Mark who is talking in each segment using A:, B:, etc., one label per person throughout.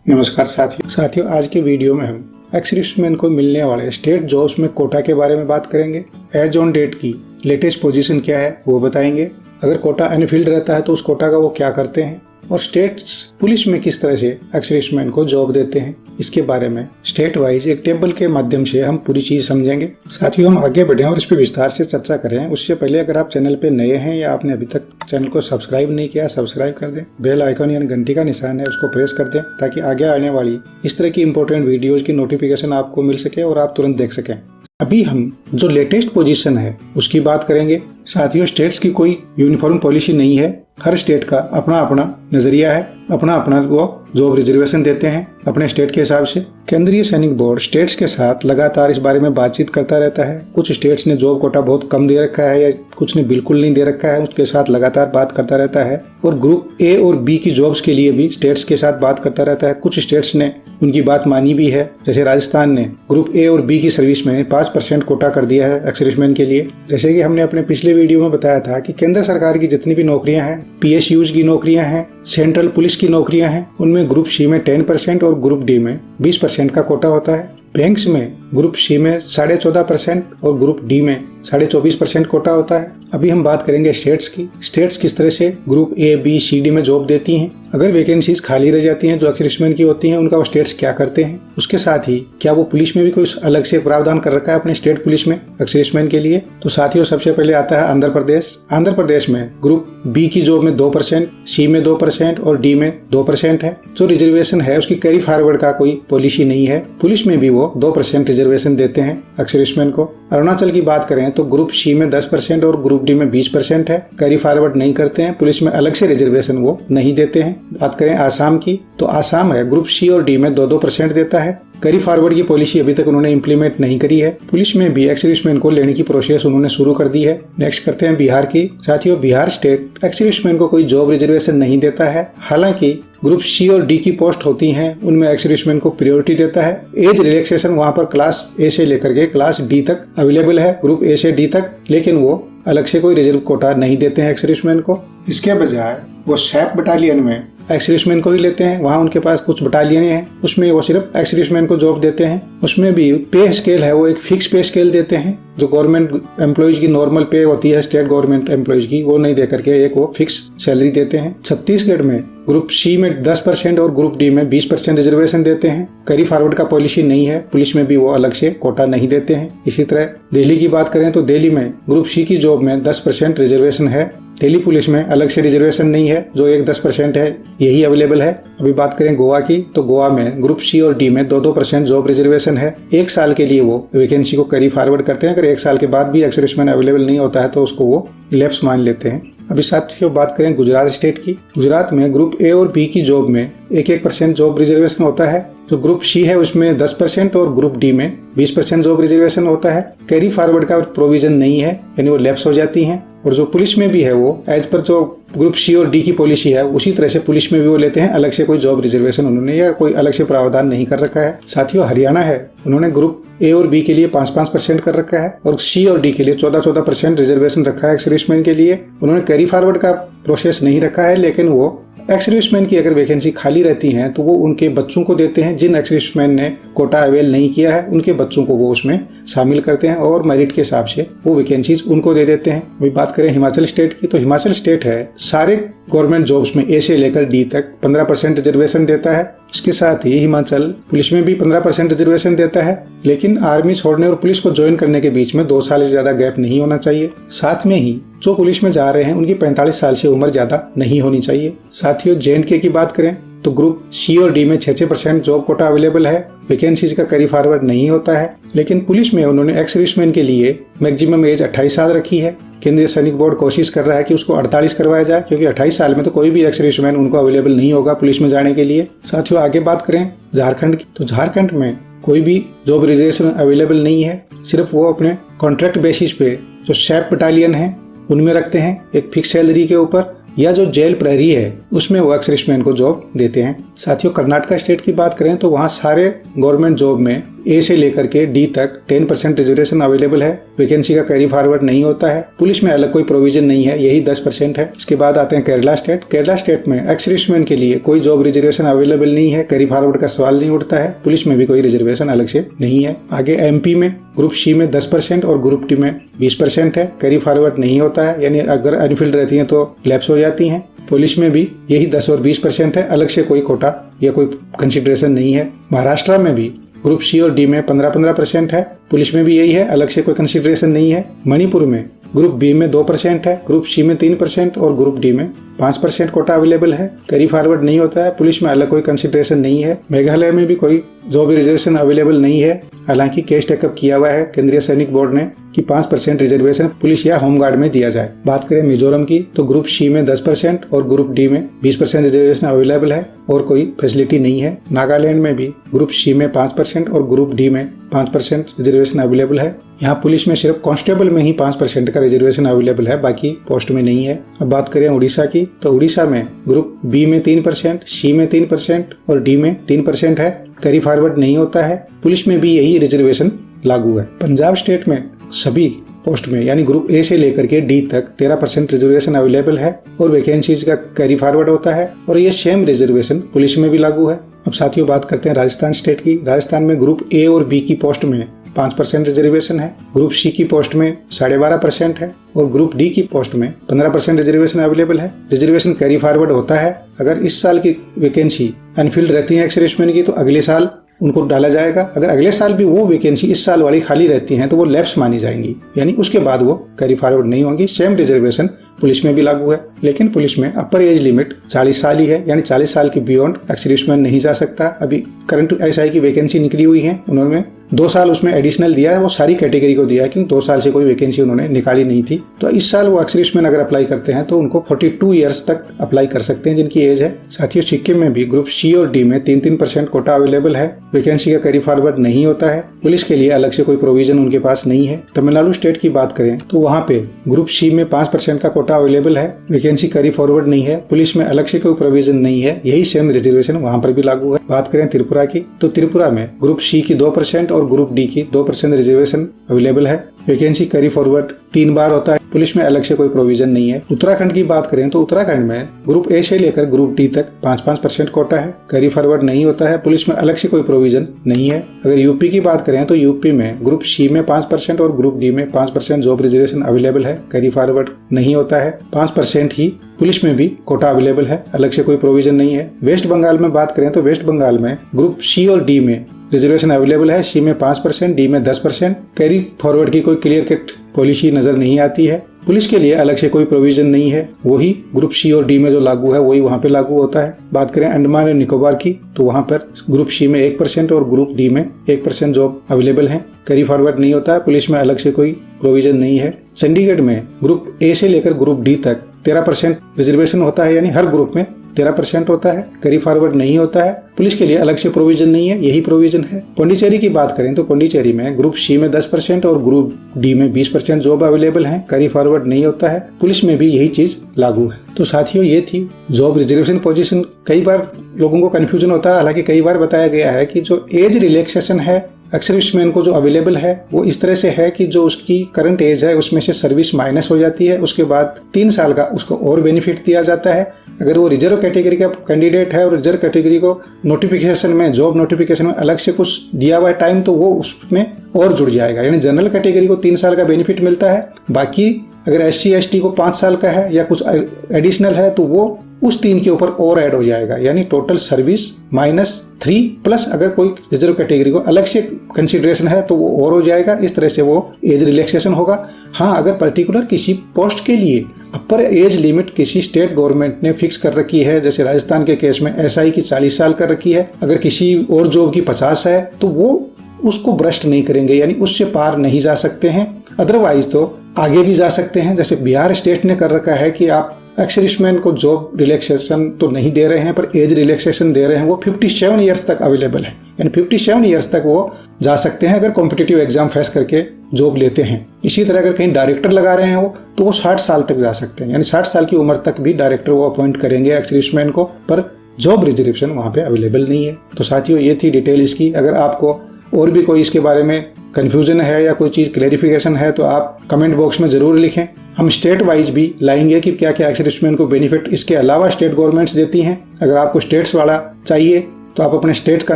A: नमस्कार साथियों, आज के वीडियो में हम एक्स सर्विसमैन को मिलने वाले स्टेट जॉब्स में कोटा के बारे में बात करेंगे। एज ऑन डेट की लेटेस्ट पोजीशन क्या है वो बताएंगे। अगर कोटा अनफिल्ड रहता है तो उस कोटा का वो क्या करते हैं और स्टेट्स पुलिस में किस तरह से एक्स सर्विसमैन को जॉब देते हैं, इसके बारे में स्टेट वाइज एक टेबल के माध्यम से हम पूरी चीज समझेंगे। साथियों, हम आगे बढ़े और इस पर विस्तार से चर्चा करें उससे पहले अगर आप चैनल पे नए हैं या आपने अभी तक चैनल को सब्सक्राइब नहीं किया, सब्सक्राइब कर दें। बेल आइकन यानी घंटी का निशान है उसको प्रेस कर दें ताकि आगे आने वाली इस तरह की इंपॉर्टेंट वीडियोज की नोटिफिकेशन आपको मिल सके और आप तुरंत देख सकें। अभी हम जो लेटेस्ट पोजीशन है उसकी बात करेंगे। साथियों, स्टेट्स की कोई यूनिफॉर्म पॉलिसी नहीं है। हर स्टेट का अपना अपना नजरिया है, अपना अपना वो जॉब रिजर्वेशन देते हैं अपने स्टेट के हिसाब से। केंद्रीय सैनिक बोर्ड स्टेट्स के साथ लगातार इस बारे में बातचीत करता रहता है। कुछ स्टेट्स ने जॉब कोटा बहुत कम दे रखा है या कुछ ने बिल्कुल नहीं दे रखा है, उसके साथ लगातार बात करता रहता है। और ग्रुप ए और बी की जॉब्स के लिए भी स्टेट्स के साथ बात करता रहता है। कुछ स्टेट्स ने उनकी बात मानी भी है, जैसे राजस्थान ने ग्रुप ए और बी की सर्विस में 5% कोटा कर दिया है एक्स सर्विसमैन के लिए। जैसे कि हमने अपने पिछले वीडियो में बताया था कि केंद्र सरकार की जितनी भी नौकरियां हैं, PSUs की नौकरियां हैं, सेंट्रल पुलिस की नौकरियां हैं, उनमें ग्रुप सी में 10% और ग्रुप डी में 20% का कोटा होता है। बैंक्स में ग्रुप सी में 14.5% और ग्रुप डी में 24.5% कोटा होता है। अभी हम बात करेंगे स्टेट्स की। स्टेट्स किस तरह से group A, B, C, D में जॉब देती हैं। अगर वैकेंसीज खाली रह जाती हैं जो एक्स सर्विसमैन की होती हैं, उनका वो स्टेट्स क्या करते हैं। उसके साथ ही क्या वो पुलिस में भी कोई अलग से प्रावधान कर रखा है अपने स्टेट पुलिस में एक्स सर्विसमैन के लिए। तो साथियों, सबसे पहले आता है आंध्र प्रदेश। आंध्र प्रदेश में ग्रुप बी की जॉब में 2%, सी में 2% और डी में 2% है। जो रिजर्वेशन है उसकी कैरी फॉरवर्ड का कोई पॉलिसी नहीं है। पुलिस में भी वो 2% रिजर्वेशन देते हैं एक्स सर्विसमैन को। अरुणाचल की बात करें तो ग्रुप सी में 10% और ग्रुप डी में 20% है। कैरी फॉरवर्ड नहीं करते हैं, पुलिस में अलग से रिजर्वेशन वो नहीं देते हैं। बात करें आसाम की तो आसाम है ग्रुप सी और डी में 2% देता है। कैरी फॉरवर्ड की पॉलिसी अभी तक उन्होंने इम्प्लीमेंट नहीं करी है। पुलिस में भी एक्स सर्विसमैन को लेने की प्रोसेस उन्होंने शुरू कर दी है। नेक्स्ट करते हैं बिहार की। साथियों, बिहार स्टेट एक्स सर्विसमैन को कोई जॉब रिजर्वेशन नहीं देता है। हालांकि ग्रुप सी और डी की पोस्ट होती हैं, उनमें एक्स सर्विसमैन को प्रायोरिटी देता है। एज रिलैक्सेशन वहां पर क्लास ए से लेकर के क्लास डी तक अवेलेबल है, ग्रुप ए से डी तक, लेकिन वो अलग से कोई रिजर्व कोटा नहीं देते हैं एक्स सर्विसमैन को। इसके बजाय वो सैप बटालियन में एक्स सर्विसमैन को ही लेते हैं। वहाँ उनके पास कुछ बटालियन हैं, उसमें वो सिर्फ एक्स सर्विसमैन को जॉब देते हैं। उसमें भी पे स्केल है, वो एक फिक्स पे स्केल देते हैं। जो गवर्नमेंट एम्प्लॉइज की नॉर्मल पे होती है स्टेट गवर्नमेंट एम्प्लॉइज की, वो नहीं देकर के एक वो फिक्स सैलरी देते हैं। छत्तीसगढ़ में ग्रुप सी में 10% और ग्रुप डी में 20% रिजर्वेशन देते हैं। कैरी फॉरवर्ड का पॉलिसी नहीं है, पुलिस में भी वो अलग से कोटा नहीं देते हैं। इसी तरह दिल्ली की बात करें तो दिल्ली में ग्रुप सी की जॉब में 10% रिजर्वेशन है। दिल्ली पुलिस में अलग से रिजर्वेशन नहीं है, जो एक 10% है यही अवेलेबल है। अभी बात करें गोवा की तो गोवा में ग्रुप सी और डी में 2% जॉब रिजर्वेशन है। 1 साल के लिए वो वैकेंसी को कैरी फॉरवर्ड करते हैं। अगर 1 साल के बाद भी एक्स सर्विसमैन अवेलेबल नहीं होता है तो उसको वो लैप्स मान लेते हैं। अभी साथियों बात करें गुजरात स्टेट की। गुजरात में ग्रुप ए और बी की जॉब में 1% जॉब रिजर्वेशन होता है। जो ग्रुप सी है उसमें 10% और ग्रुप डी में 20% जॉब रिजर्वेशन होता है। कैरी फॉरवर्ड का प्रोविजन नहीं है, यानी वो लैप्स हो जाती हैं। और जो पुलिस में भी है वो एज पर जो ग्रुप सी और डी की पॉलिसी है उसी तरह से पुलिस में भी वो लेते हैं। अलग से कोई जॉब रिजर्वेशन उन्होंने या कोई अलग से प्रावधान नहीं कर रखा है। साथियों, हरियाणा है, उन्होंने ग्रुप ए और बी के लिए 5% कर रखा है और सी और डी के लिए 14% रिजर्वेशन रखा है एक्स सर्विसमैन के लिए। उन्होंने कैरी फॉरवर्ड का प्रोसेस नहीं रखा है, लेकिन वो एक्स सर्विसमैन की अगर वैकेंसी खाली रहती है तो वो उनके बच्चों को देते हैं। जिन एक्स सर्विसमैन ने कोटा अवेल नहीं किया है उनके बच्चों को वो उसमें शामिल करते हैं और मेरिट के हिसाब से वो वैकेंसीज उनको दे देते हैं। अभी बात करें हिमाचल स्टेट की तो हिमाचल स्टेट है सारे गवर्नमेंट जॉब्स में ए से लेकर डी तक 15% रिजर्वेशन देता है। इसके साथ ही हिमाचल पुलिस में भी 15% रिजर्वेशन देता है, लेकिन आर्मी छोड़ने और पुलिस को ज्वाइन करने के बीच में 2 साल से ज्यादा गैप नहीं होना चाहिए। साथ में ही जो पुलिस में जा रहे हैं उनकी 45 साल से उम्र ज्यादा नहीं होनी चाहिए। साथियों, J&K की बात करें तो ग्रुप सी और डी में 6% जॉब कोटा अवेलेबल है। वैकेंसीज का कैरी फॉरवर्ड नहीं होता है, लेकिन पुलिस में उन्होंने एक्स सर्विसमैन के लिए मैक्सिमम एज 28 साल रखी है। केंद्रीय सैनिक बोर्ड कोशिश कर रहा है कि उसको 48 करवाया जाए, क्योंकि 28 साल में तो कोई भी एक्स सर्विसमैन उनको अवेलेबल नहीं होगा पुलिस में जाने के लिए। साथियों, आगे बात करें झारखंड की तो झारखंड में कोई भी जॉब रिजर्वेशन अवेलेबल नहीं है। सिर्फ वो अपने कॉन्ट्रैक्ट बेसिस पे जो सैप बटालियन है उनमें रखते हैं एक फिक्स सैलरी के ऊपर, या जो जेल प्रहरी है उसमें वो एक्स सर्विसमैन को जॉब देते हैं। साथियों, कर्नाटका स्टेट की बात करें तो वहाँ सारे गवर्नमेंट जॉब में ए से लेकर के डी तक 10% रिजर्वेशन अवेलेबल है। वैकेंसी का कैरी फॉरवर्ड नहीं होता है। पुलिस में अलग कोई प्रोविजन नहीं है, यही 10% है। इसके बाद आते हैं केरला स्टेट। केरला स्टेट में एक्स सर्विसमैन के लिए कोई जॉब रिजर्वेशन अवेलेबल नहीं है, कैरी फॉरवर्ड का सवाल नहीं उठता है। पुलिस में भी कोई रिजर्वेशन अलग से नहीं है। आगे एमपी में ग्रुप सी में 10% और ग्रुप डी में 20% है, कैरी फॉरवर्ड नहीं होता है, यानी अगर अनफिल्ड रहती हैं तो लैप्स हो जाती हैं। पुलिस में भी यही 10 और 20% है, अलग से कोई कोटा या कोई कंसिडरेशन नहीं है। महाराष्ट्र में भी ग्रुप सी और डी में 15-15% है, पुलिस में भी यही है, अलग से कोई कंसिडरेशन नहीं है। मणिपुर में ग्रुप बी में 2% है, ग्रुप सी में 3% और ग्रुप डी में 5% कोटा अवेलेबल है, कैरी फॉरवर्ड नहीं होता है, पुलिस में अलग कोई कंसिडरेशन नहीं है। मेघालय में भी कोई जॉब रिजर्वेशन अवेलेबल नहीं है, हालांकि केस टेकअप किया हुआ है केंद्रीय सैनिक बोर्ड ने कि 5% रिजर्वेशन पुलिस या होमगार्ड में दिया जाए। बात करें मिजोरम की तो ग्रुप सी में 10% और ग्रुप डी में 20% रिजर्वेशन अवेलेबल है और कोई फैसिलिटी नहीं है। नागालैंड में भी ग्रुप सी में 5% और ग्रुप डी में 5% रिजर्वेशन अवेलेबल है। यहाँ पुलिस में सिर्फ कांस्टेबल में ही 5% का रिजर्वेशन अवेलेबल है, बाकी पोस्ट में नहीं है। अब बात करें उड़ीसा की तो उड़ीसा में ग्रुप बी में 3%, सी में 3% और डी में 3% है, कैरी फॉरवर्ड नहीं होता है, पुलिस में भी यही रिजर्वेशन लागू है। पंजाब स्टेट में सभी पोस्ट में यानी ग्रुप ए से लेकर के डी तक 13% रिजर्वेशन अवेलेबल है और वैकेंसीज का कैरी फॉरवर्ड होता है और ये सेम रिजर्वेशन पुलिस में भी लागू है। अब साथियों बात करते हैं राजस्थान स्टेट की। राजस्थान में ग्रुप ए और बी की पोस्ट में 5% रिजर्वेशन है, ग्रुप सी की पोस्ट में 12.5% है और ग्रुप डी की पोस्ट में 15% रिजर्वेशन अवेलेबल है। रिजर्वेशन कैरी फॉरवर्ड होता है। अगर इस साल की वैकेंसी अनफिल्ड रहती है एक्स सर्विसमैन की तो अगले साल उनको डाला जाएगा। अगर अगले साल भी वो वैकेंसी इस साल वाली खाली रहती हैं तो वो लैप्स मानी जाएंगी, यानी उसके बाद वो कैरी फॉरवर्ड नहीं होंगी। सेम रिजर्वेशन पुलिस में भी लागू है, लेकिन पुलिस में अपर एज लिमिट 40 साल ही है, यानी 40 साल के बियॉन्ड एक्स सर्विसमैन नहीं जा सकता। अभी करंट एसआई की वैकेंसी निकली हुई है, उन्होंने 2 साल उसमें एडिशनल दिया है, वो सारी कैटेगरी को दिया है क्योंकि 2 साल से कोई वैकेंसी उन्होंने निकाली नहीं थी। तो इस साल वो एक्स सर्विसमैन अगर अप्लाई करते हैं तो उनको 42 ईयर्स तक अप्लाई कर सकते हैं जिनकी एज है। साथियों सिक्किम में भी ग्रुप सी और डी में 3-3% कोटा अवेलेबल है, वैकेंसी का कैरी फॉरवर्ड नहीं होता है, पुलिस के लिए अलग से कोई प्रोविजन उनके पास नहीं है। तमिलनाडु स्टेट की बात करें तो वहाँ पे ग्रुप सी में 5% का कोटा अवेलेबल है, वैकेंसी कैरी फॉरवर्ड नहीं है, पुलिस में अलग से कोई प्रोविजन नहीं है, यही सेम रिजर्वेशन वहाँ पर भी लागू है। बात करें त्रिपुरा की तो त्रिपुरा में ग्रुप सी की 2% और ग्रुप डी की 2% रिजर्वेशन अवेलेबल है, वैकेंसी कैरी फॉरवर्ड 3 बार होता है, पुलिस में अलग से कोई प्रोविजन नहीं है। उत्तराखंड की बात करें तो उत्तराखंड में ग्रुप ए से लेकर ग्रुप डी तक 5-5% कोटा है, कैरी फॉरवर्ड नहीं होता है, पुलिस में अलग से कोई प्रोविजन नहीं है। अगर यूपी की बात करें तो यूपी में ग्रुप सी में 5% और ग्रुप डी में 5% जॉब रिजर्वेशन अवेलेबल है, कैरी फॉरवर्ड नहीं होता है, 5% ही पुलिस में भी कोटा अवेलेबल है, अलग से कोई प्रोविजन नहीं है। वेस्ट बंगाल में बात करें तो वेस्ट बंगाल में ग्रुप सी और डी में रिजर्वेशन अवेलेबल है, सी में 5%, डी में 10%, कैरी फॉरवर्ड की कोई क्लियर कट पॉलिसी नजर नहीं आती है, पुलिस के लिए अलग से कोई प्रोविजन नहीं है, वही ग्रुप सी और डी में जो लागू है वही वहाँ पे लागू होता है। बात करें अंडमान और निकोबार की तो वहाँ पर ग्रुप सी में 1% और ग्रुप डी में 1% जॉब अवेलेबल है, कैरी फॉरवर्ड नहीं होता है, पुलिस में अलग से कोई प्रोविजन नहीं है। चंडीगढ़ में ग्रुप ए से लेकर ग्रुप डी तक 13% रिजर्वेशन होता है, यानी हर ग्रुप में 13% होता है, कैरी फॉरवर्ड नहीं होता है, पुलिस के लिए अलग से प्रोविजन नहीं है, यही प्रोविजन है। पौंडीचेरी की बात करें तो पौंडीचेरी में ग्रुप सी में 10% और ग्रुप डी में 20% जॉब अवेलेबल है, कैरी फॉरवर्ड नहीं होता है, पुलिस में भी यही चीज लागू है। तो साथियों ये थी जॉब रिजर्वेशन पोजीशन। कई बार लोगों को कंफ्यूजन होता है, हालांकि कई बार बताया गया है कि जो एज रिलैक्सेशन है एक्स सर्विसमैन को जो अवेलेबल है वो इस तरह से है कि जो उसकी करंट एज है उसमें से सर्विस माइनस हो जाती है, उसके बाद 3 साल का उसको और बेनिफिट दिया जाता है। अगर वो रिजर्व कैटेगरी का कैंडिडेट है और रिजर्व कैटेगरी को नोटिफिकेशन में जॉब नोटिफिकेशन में अलग से कुछ दिया हुआ है टाइम तो वो उसमें और जुड़ जाएगा, यानी जनरल कैटेगरी को 3 साल का बेनिफिट मिलता है, बाकी अगर SC ST को 5 साल का है या कुछ एडिशनल है तो वो उस 3 के ऊपर और ऐड हो जाएगा, यानी टोटल सर्विस -3 प्लस अगर कोई रिजर्व कैटेगरी को अलग से कंसिडरेशन है तो वो और हो जाएगा। इस तरह से वो एज रिलैक्सेशन होगा। हाँ, अगर पर्टिकुलर किसी पोस्ट के लिए अपर एज लिमिट किसी स्टेट गवर्नमेंट ने फिक्स कर रखी है, जैसे राजस्थान के केस में SI की 40 साल कर रखी है, अगर किसी और जॉब की 50 है तो वो उसको भ्रष्ट नहीं करेंगे, यानी उससे पार नहीं जा सकते हैं। अदरवाइज तो आगे भी जा सकते हैं। जैसे बिहार स्टेट ने कर रखा है कि आप एक्स सर्विसमैन को जॉब रिलैक्सेशन तो नहीं दे रहे हैं पर एज रिलैक्सेशन दे रहे हैं, वो 57 ईयर्स तक अवेलेबल है, यानी 57 ईयर्स तक वो जा सकते हैं अगर कॉम्पिटिटिव एग्जाम फेस करके जॉब लेते हैं। इसी तरह अगर कहीं डायरेक्टर लगा रहे हैं वो तो वो 60 साल तक जा सकते हैं, यानी 60 साल की उम्र तक भी डायरेक्टर वो अपॉइंट करेंगे एक्स सर्विसमैन को, पर जॉब रिजर्वेशन वहाँ पे अवेलेबल नहीं है। तो साथियों ये थी डिटेल इसकी। अगर आपको और भी कोई इसके बारे में कन्फ्यूजन है या कोई चीज़ क्लैरिफिकेशन है तो आप कमेंट बॉक्स में ज़रूर लिखें। हम स्टेट वाइज भी लाएंगे कि क्या क्या एक्स सर्विसमैन को बेनिफिट इसके अलावा स्टेट गवर्नमेंट्स देती हैं। अगर आपको स्टेट्स वाला चाहिए तो आप अपने स्टेट का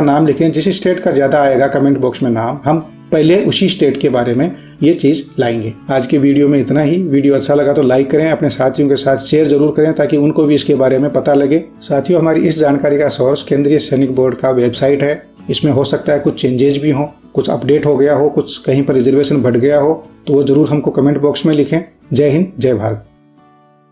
A: नाम लिखें, जिस स्टेट का ज़्यादा आएगा कमेंट बॉक्स में नाम, हम पहले उसी स्टेट के बारे में ये चीज़ लाएंगे। आज की वीडियो में इतना ही। वीडियो अच्छा लगा तो लाइक करें, अपने साथियों के साथ शेयर जरूर करें ताकि उनको भी इसके बारे में पता लगे। साथियों, हमारी इस जानकारी का सोर्स केंद्रीय सैनिक बोर्ड का वेबसाइट है। इसमें हो सकता है कुछ चेंजेस भी हों, कुछ अपडेट हो गया हो, कुछ कहीं पर रिजर्वेशन बढ़ गया हो, तो वो जरूर हमको कमेंट बॉक्स में लिखें। जय हिंद, जय भारत।